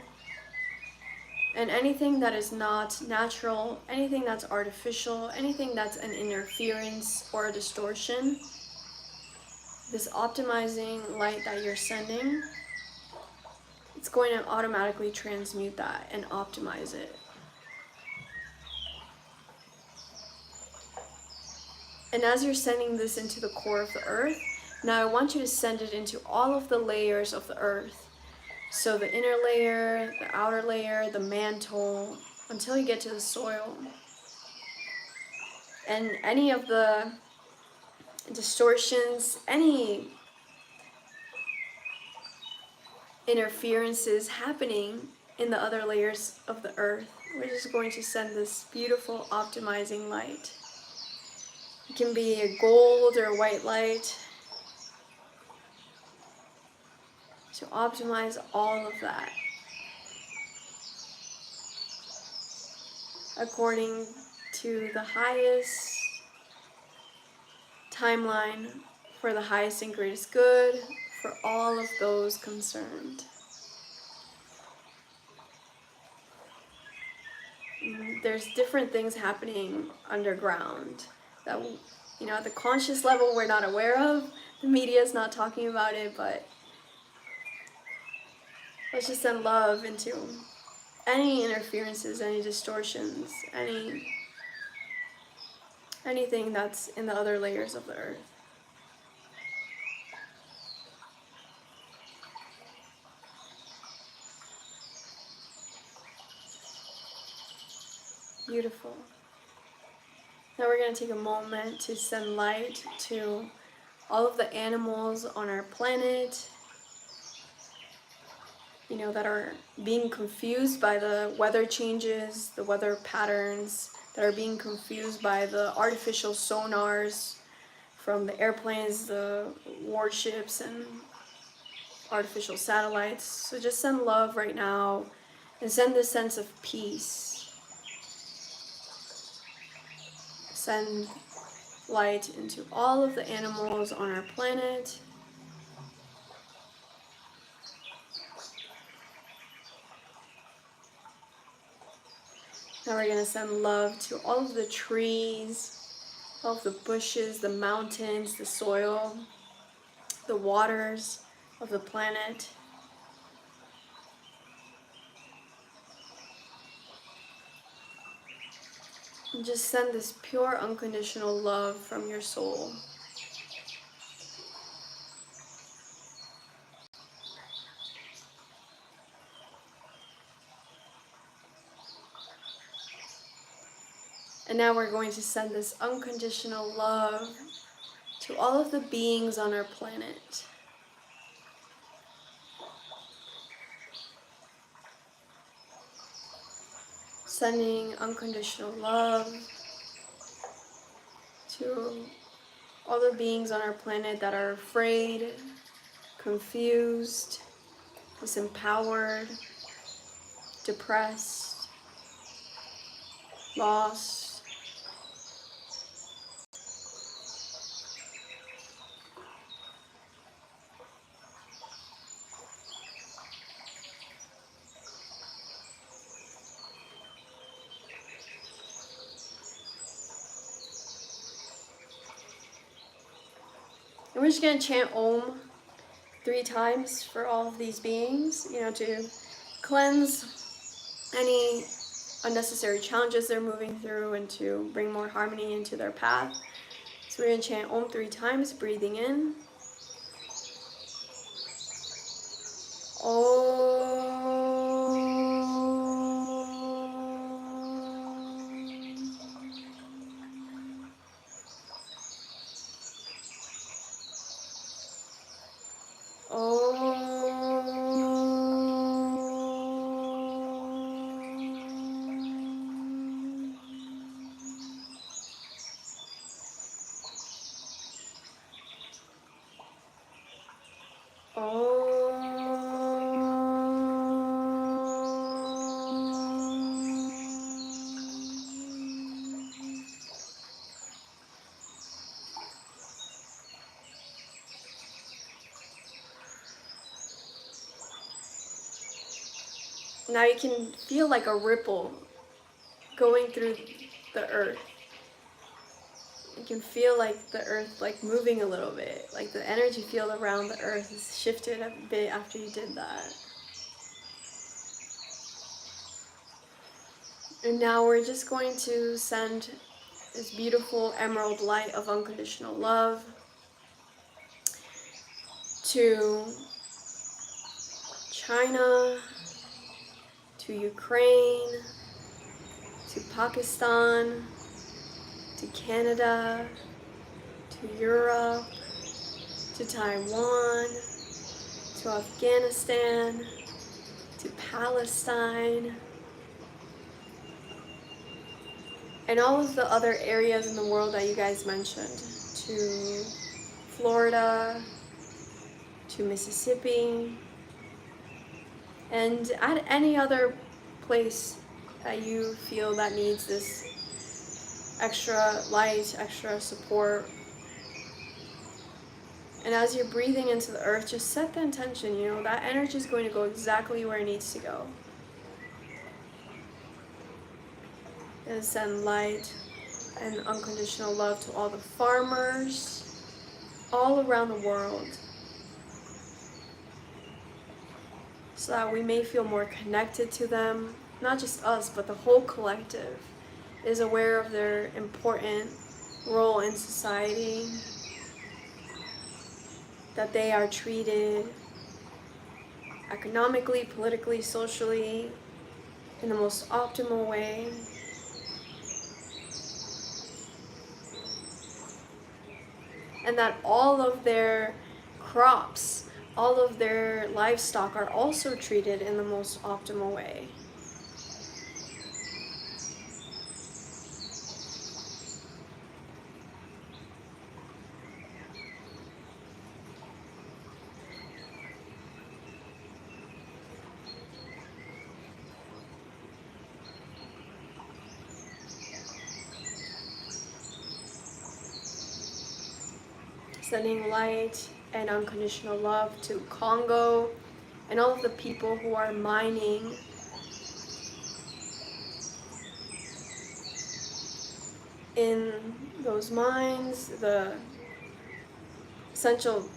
And anything that is not natural, anything that's artificial, anything that's an interference or a distortion, this optimizing light that you're sending, it's going to automatically transmute that and optimize it. And as you're sending this into the core of the earth, now I want you to send it into all of the layers of the earth. So the inner layer, the outer layer, the mantle, until you get to the soil. And any of the distortions, any interferences happening in the other layers of the earth, we're just going to send this beautiful optimizing light. It can be a gold or white light to optimize all of that according to the highest timeline for the highest and greatest good for all of those concerned. There's different things happening underground that, at the conscious level we're not aware of. The media is not talking about it, but let's just send love into any interferences, any distortions, anything that's in the other layers of the earth. Beautiful. Now we're going to take a moment to send light to all of the animals on our planet, that are being confused by the weather changes, the weather patterns, that are being confused by the artificial sonars from the airplanes, the warships, and artificial satellites. So just send love right now and send this sense of peace. Send light into all of the animals on our planet. Now we're going to send love to all of the trees, all of the bushes, the mountains, the soil, the waters of the planet. And just send this pure, unconditional love from your soul. And now we're going to send this unconditional love to all of the beings on our planet. Sending unconditional love to all the beings on our planet that are afraid, confused, disempowered, depressed, lost. And we're just going to chant Om 3 times for all of these beings, to cleanse any unnecessary challenges they're moving through and to bring more harmony into their path. So we're going to chant Om 3 times, breathing in. Now you can feel like a ripple going through the earth. You can feel like the earth moving a little bit, like the energy field around the earth has shifted a bit after you did that. And now we're just going to send this beautiful emerald light of unconditional love to China, to Ukraine, to Pakistan, to Canada, to Europe, to Taiwan, to Afghanistan, to Palestine, and all of the other areas in the world that you guys mentioned, to Florida, to Mississippi, and at any other place that you feel that needs this extra light, extra support. And as you're breathing into the earth, just set the intention, that energy is going to go exactly where it needs to go. And send light and unconditional love to all the farmers all around the world, so that we may feel more connected to them, not just us, but the whole collective is aware of their important role in society, that they are treated economically, politically, socially in the most optimal way. And that all of their crops, all of their livestock are also treated in the most optimal way. Sending light and unconditional love to Congo and all of the people who are mining in those mines, the essential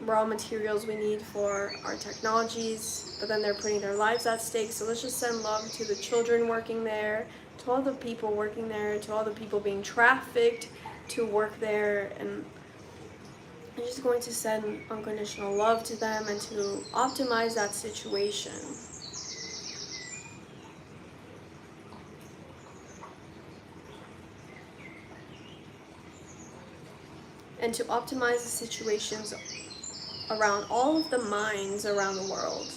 raw materials we need for our technologies, but then they're putting their lives at stake. So let's just send love to the children working there, to all the people working there, to all the people being trafficked to work there, and I'm just going to send unconditional love to them and to optimize that situation. And to optimize the situations around all of the mines around the world.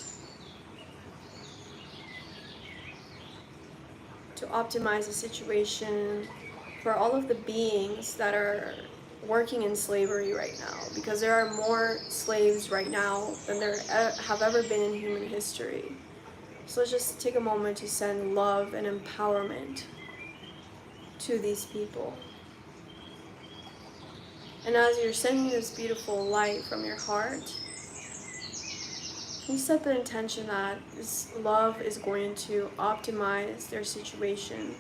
To optimize the situation for all of the beings that are working in slavery right now, because there are more slaves right now than there have ever been in human history. So let's just take a moment to send love and empowerment to these people. And as you're sending this beautiful light from your heart, you set the intention that this love is going to optimize their situation.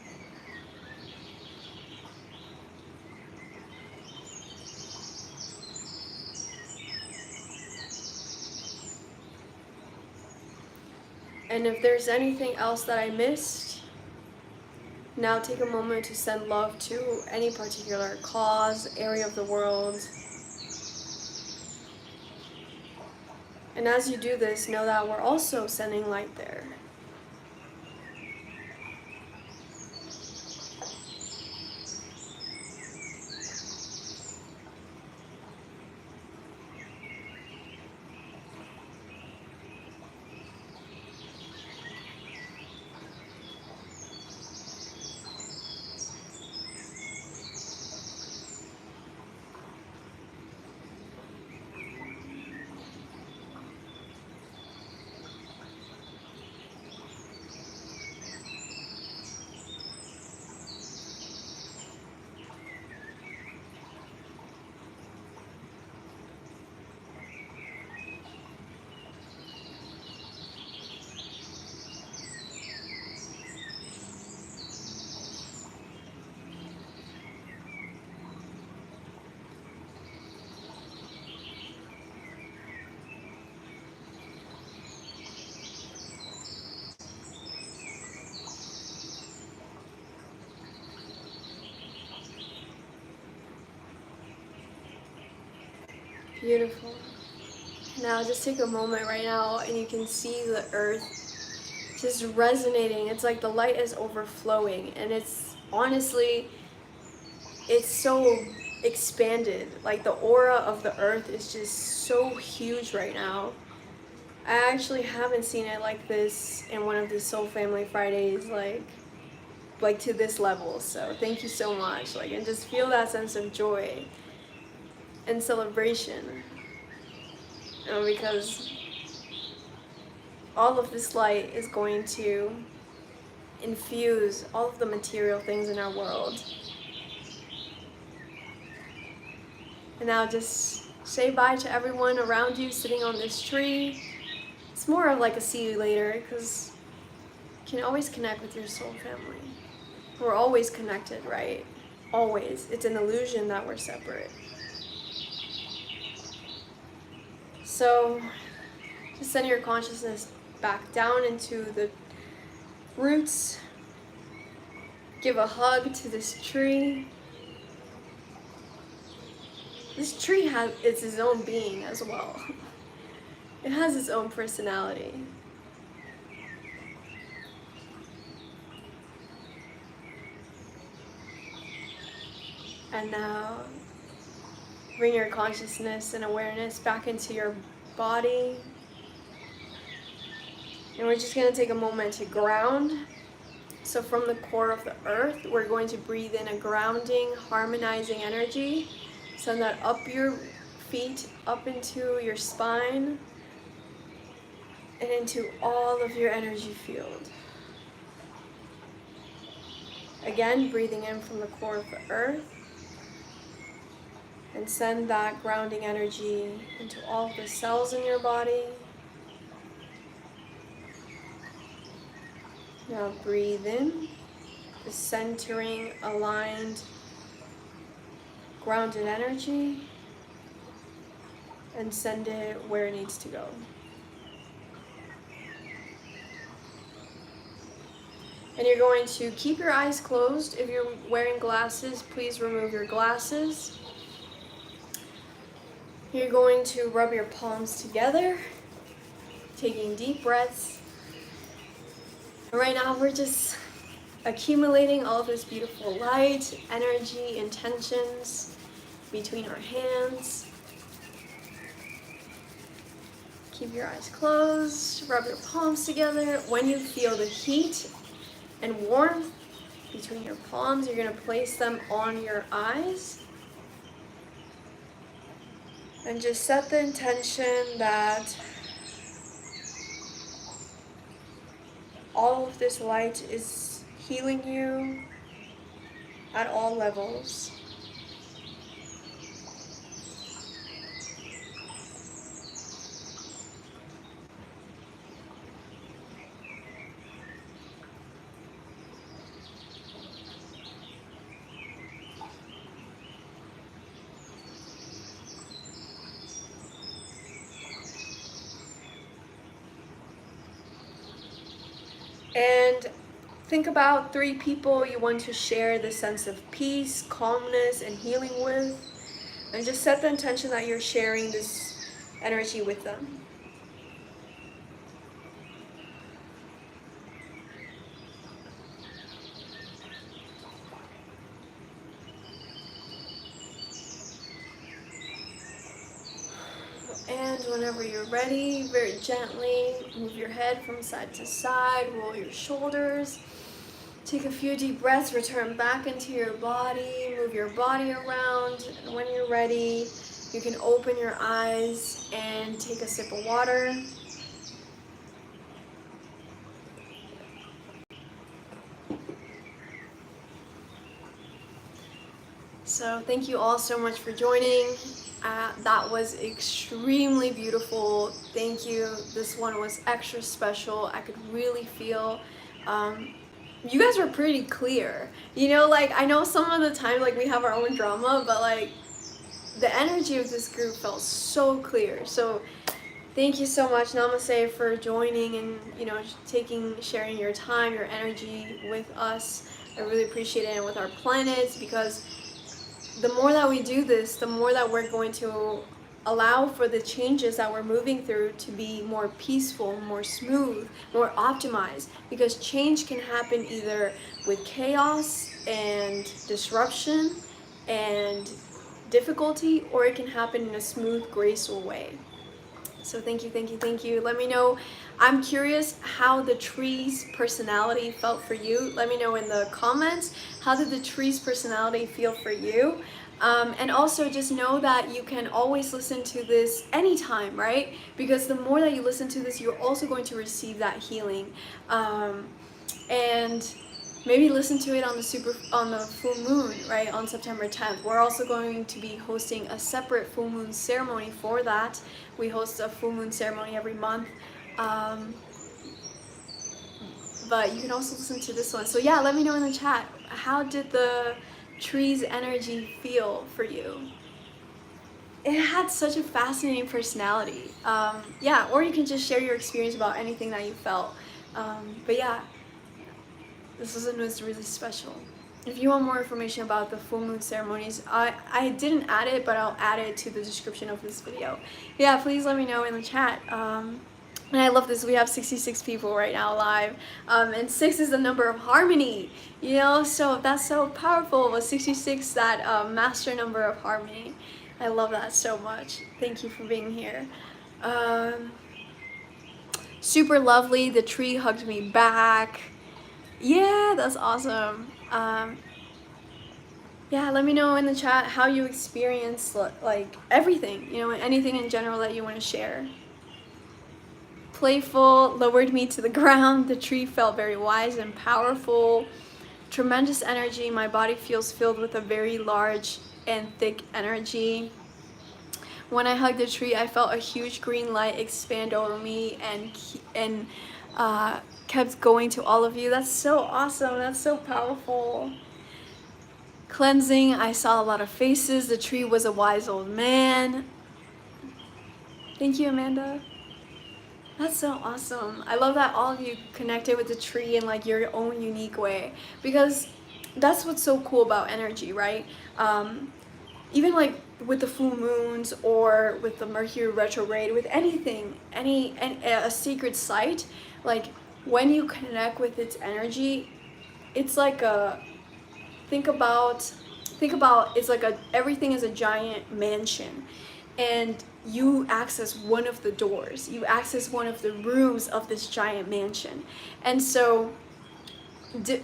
And if there's anything else that I missed, now take a moment to send love to any particular cause, area of the world. And as you do this, know that we're also sending light there. Beautiful. Now just take a moment right now and you can see the earth just resonating. It's like the light is overflowing, and it's honestly, it's so expanded. Like the aura of the earth is just so huge right now. I actually haven't seen it like this in one of these Soul Family Fridays, like to this level. So thank you so much. Like, and just feel that sense of joy and celebration. Because all of this light is going to infuse all of the material things in our world. And now just say bye to everyone around you sitting on this tree. It's more of like a see you later, because you can always connect with your soul family. We're always connected, right? Always. It's an illusion that we're separate. So just send your consciousness back down into the roots. Give a hug to this tree. This tree has its own being as well. It has its own personality. And now bring your consciousness and awareness back into your body. And we're just going to take a moment to ground. So from the core of the earth, we're going to breathe in a grounding, harmonizing energy. Send that up your feet, up into your spine, and into all of your energy field. Again, breathing in from the core of the earth. And send that grounding energy into all of the cells in your body. Now breathe in, the centering, aligned, grounded energy, and send it where it needs to go. And you're going to keep your eyes closed. If you're wearing glasses, please remove your glasses. You're going to rub your palms together, taking deep breaths. Right now we're just accumulating all of this beautiful light, energy, intentions between our hands. Keep your eyes closed, rub your palms together. When you feel the heat and warmth between your palms, you're going to place them on your eyes. And just set the intention that all of this light is healing you at all levels. And think about 3 people you want to share this sense of peace, calmness, and healing with. And just set the intention that you're sharing this energy with them. And whenever you're ready, very gently move your head from side to side, roll your shoulders. Take a few deep breaths, return back into your body, move your body around. And when you're ready, you can open your eyes and take a sip of water. So thank you all so much for joining. That was extremely beautiful. Thank you. This one was extra special. I could really feel you guys were pretty clear. You know, like, I know some of the time, like, we have our own drama, but like the energy of this group felt so clear. So thank you so much, Namaste, for joining and, you know, sharing your time, your energy with us. I really appreciate it, and with our planets, because the more that we do this, the more that we're going to allow for the changes that we're moving through to be more peaceful, more smooth, more optimized, because change can happen either with chaos and disruption and difficulty, or it can happen in a smooth, graceful way. So thank you, thank you, thank you. Let me know. I'm curious how the tree's personality felt for you. Let me know in the comments, how did the tree's personality feel for you? And also just know that you can always listen to this anytime, right? Because the more that you listen to this, you're also going to receive that healing. And maybe listen to it on the full moon, right, on September 10th. We're also going to be hosting a separate full moon ceremony for that. We host a full moon ceremony every month. But you can also listen to this one. So yeah, let me know in the chat, how did the tree's energy feel for you? It had such a fascinating personality. Yeah, or you can just share your experience about anything that you felt. But yeah, This one was really special. If you want more information about the full moon ceremonies, I didn't add it, but I'll add it to the description of this video. Yeah, please let me know in the chat. And I love this. We have 66 people right now live. And 6 is the number of harmony, you know? So that's so powerful. With 66, that master number of harmony. I love that so much. Thank you for being here. Super lovely. The tree hugged me back. Yeah, that's awesome. Yeah, let me know in the chat how you experience like everything, you know, anything in general that you want to share. Playful, lowered me to the ground. The tree felt very wise and powerful. Tremendous energy. My body feels filled with a very large and thick energy. When I hugged the tree, I felt a huge green light expand over me and kept going to all of you. That's so awesome. That's so powerful. Cleansing, I saw a lot of faces. The tree was a wise old man. Thank you, Amanda. That's so awesome. I love that all of you connected with the tree in like your own unique way, because that's what's so cool about energy, right? Even like with the full moons or with the Mercury retrograde, with anything, a sacred site, like when you connect with its energy, it's like think about it's like everything is a giant mansion, and you access one of the doors, you access one of the rooms of this giant mansion. And so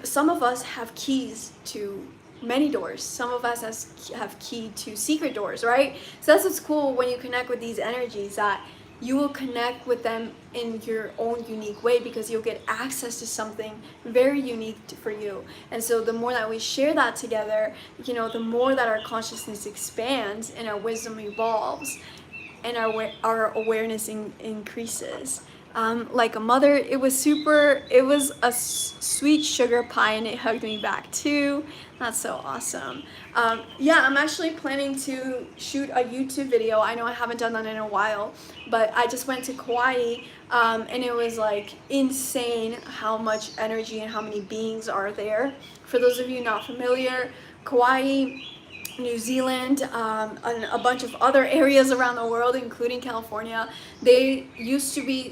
some of us have keys to many doors, some of us have key to secret doors, right? So that's what's cool when you connect with these energies, that you will connect with them in your own unique way, because you'll get access to something very unique for you. And so the more that we share that together, you know, the more that our consciousness expands and our wisdom evolves and our awareness increases. Like a mother, it was a sweet sugar pie, and it hugged me back too. That's so awesome. Yeah, I'm actually planning to shoot a YouTube video. I know I haven't done that in a while, but I just went to Kauai, and it was like insane how much energy and how many beings are there. For those of you not familiar, Kauai, New Zealand, and a bunch of other areas around the world, including California, they used to be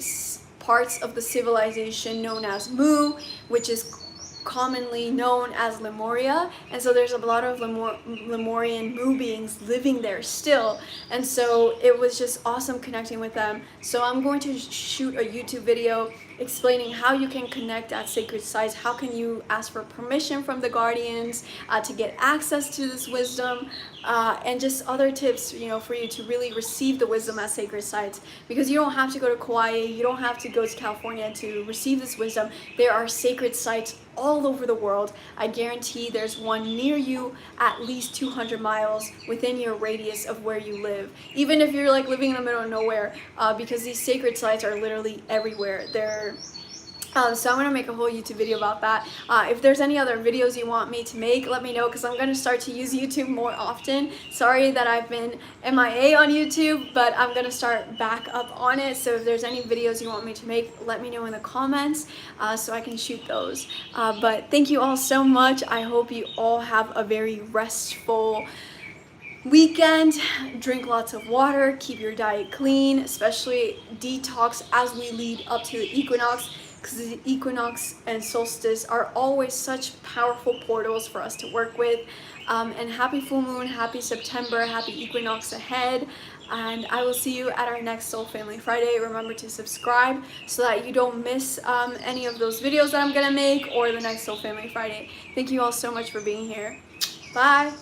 parts of the civilization known as Mu, which is commonly known as Lemuria. And so there's a lot of Lemurian Mu beings living there still, and so it was just awesome connecting with them. So I'm going to shoot a YouTube video explaining how you can connect at sacred sites, how can you ask for permission from the guardians to get access to this wisdom, and just other tips, you know, for you to really receive the wisdom at sacred sites. Because you don't have to go to Kauai, you don't have to go to California to receive this wisdom. There are sacred sites all over the world. I guarantee there's one near you at least 200 miles within your radius of where you live, even if you're like living in the middle of nowhere, because these sacred sites are literally everywhere. So I'm going to make a whole YouTube video about that. If there's any other videos you want me to make, let me know, because I'm going to start to use YouTube more often. Sorry that I've been MIA on YouTube, but I'm going to start back up on it. So if there's any videos you want me to make, let me know in the comments so I can shoot those. But thank you all so much. I hope you all have a very restful weekend. Drink lots of water, keep your diet clean, especially detox as we lead up to the equinox, because the equinox and solstice are always such powerful portals for us to work with. And happy full moon, happy September, happy equinox ahead, and I will see you at our next Soul Family Friday. Remember to subscribe so that you don't miss any of those videos that I'm gonna make, or the next Soul Family Friday. Thank you all so much for being here. Bye.